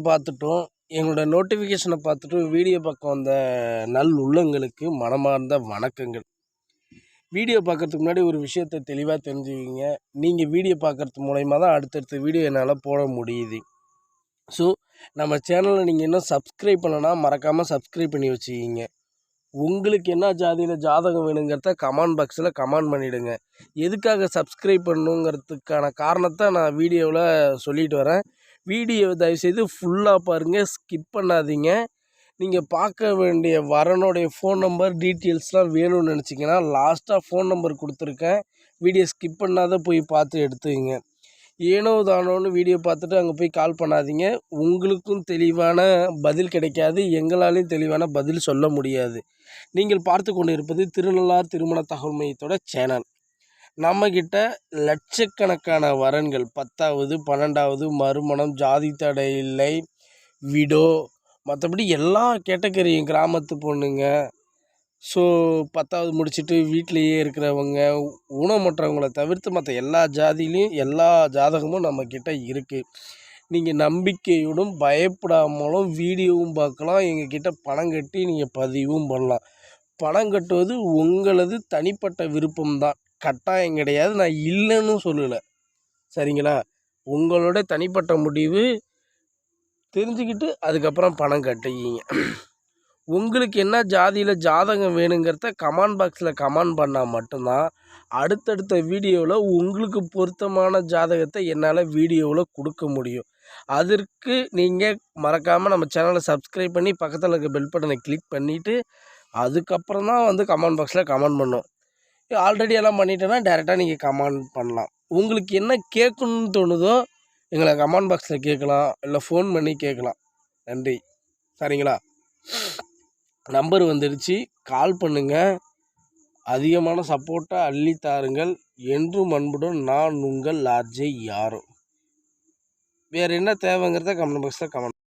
பார்த்துட்டோம். எங்களோட நோட்டிஃபிகேஷனை பார்த்துட்டு வீடியோ பக்கம் வந்த நல் உள்ளங்களுக்கு மனமார்ந்த வணக்கங்கள். வீடியோ பார்க்குறதுக்கு முன்னாடி ஒரு விஷயத்தை தெளிவாக தெரிஞ்சுக்கிங்க. நீங்கள் வீடியோ பார்க்குறது மூலயமா தான் அடுத்தடுத்த வீடியோ என்னால் போட முடியுது. ஸோ நம்ம சேனலில் நீங்கள் இன்னும் சப்ஸ்கிரைப் பண்ணலன்னா மறக்காமல் சப்ஸ்கிரைப் பண்ணி வச்சுக்கிங்க. உங்களுக்கு என்ன ஜாதியில் ஜாதகம் வேணுங்கிறத கமெண்ட் பாக்ஸில் கமெண்ட் பண்ணிவிடுங்க. எதுக்காக சப்ஸ்கிரைப் பண்ணணுங்கிறதுக்கான காரணத்தை நான் வீடியோவில் சொல்லிட்டு வரேன். வீடியோ தயவுசெய்து ஃபுல்லாக பாருங்கள், ஸ்கிப் பண்ணாதீங்க. நீங்கள் பார்க்க வேண்டிய வரனுடைய ஃபோன் நம்பர் டீட்டெயில்ஸ்லாம் வேணும்னு நினச்சிங்கன்னா லாஸ்ட்டாக ஃபோன் நம்பர் கொடுத்துருக்கேன். வீடியோ ஸ்கிப் பண்ணாத போய் பார்த்து எடுத்துக்கங்க. ஏனோ தானோன்னு வீடியோ பார்த்துட்டு அங்கே போய் கால் பண்ணாதீங்க. உங்களுக்கும் தெளிவான பதில் கிடைக்காது, எங்களாலையும் தெளிவான பதில் சொல்ல முடியாது. நீங்கள் பார்த்து கொண்டு இருப்பது திருநள்ளார் திருமண தகவல் மையத்தோட சேனல். நம்மக்கிட்ட லட்சக்கணக்கான வரன்கள் 10வது 12வது மறுமணம், ஜாதி தடை இல்லை, விடோ, மற்றபடி எல்லா கேட்டகரியும் கிராமத்து பொண்ணுங்க, ஸோ 10வது முடிச்சுட்டு வீட்டிலையே இருக்கிறவங்க, ஊனமுற்றவங்களை தவிர்த்து மற்ற எல்லா ஜாதியிலையும் எல்லா ஜாதகமும் நம்மக்கிட்ட இருக்குது. நீங்கள் நம்பிக்கையோடும் பயப்படாமலும் வீடியோவும் பார்க்கலாம். எங்ககிட்ட பணம் கட்டி நீங்கள் பதிவும் பண்ணலாம். பணம் கட்டுவது உங்களது தனிப்பட்ட விருப்பம்தான், கட்டாயம் கிடையாது. நான் இல்லைன்னு சொல்லலை, சரிங்களா? உங்களோட தனிப்பட்ட முடிவு. தெரிஞ்சுக்கிட்டு அதுக்கப்புறம் பணம் கட்டிக்கிங்க. உங்களுக்கு என்ன ஜாதியில் ஜாதகம் வேணுங்கிறத கமெண்ட் பாக்ஸில் கமெண்ட் பண்ணால் மட்டும்தான் அடுத்தடுத்த வீடியோவில் உங்களுக்கு பொருத்தமான ஜாதகத்தை என்னால் வீடியோவில் கொடுக்க முடியும். அதற்கு நீங்கள் மறக்காமல் நம்ம சேனலை சப்ஸ்கிரைப் பண்ணி பக்கத்தில் இருக்க பெல் பட்டனை கிளிக் பண்ணிவிட்டு அதுக்கப்புறம் தான் கமெண்ட் பாக்ஸில் கமெண்ட் பண்ணணும். ஆல்ரெடி எல்லாம் பண்ணிட்டேன்னா டேரெக்டாக நீங்கள் கமெண்ட் பண்ணலாம். உங்களுக்கு என்ன கேட்கணுன்னு தோணுதோ எங்களை கமெண்ட் பாக்ஸில் கேட்கலாம், இல்லை ஃபோன் பண்ணி கேட்கலாம். நன்றி, சரிங்களா? நம்பர் வந்துடுச்சு, கால் பண்ணுங்கள். அதிகமான சப்போர்ட்டாக அள்ளி தாருங்கள். என்றும் அன்புடன் நான் உங்கள் ஆர்ஜே யாரோ. வேறு என்ன தேவைங்கிறத கமெண்ட் பாக்ஸில் கமெண்ட்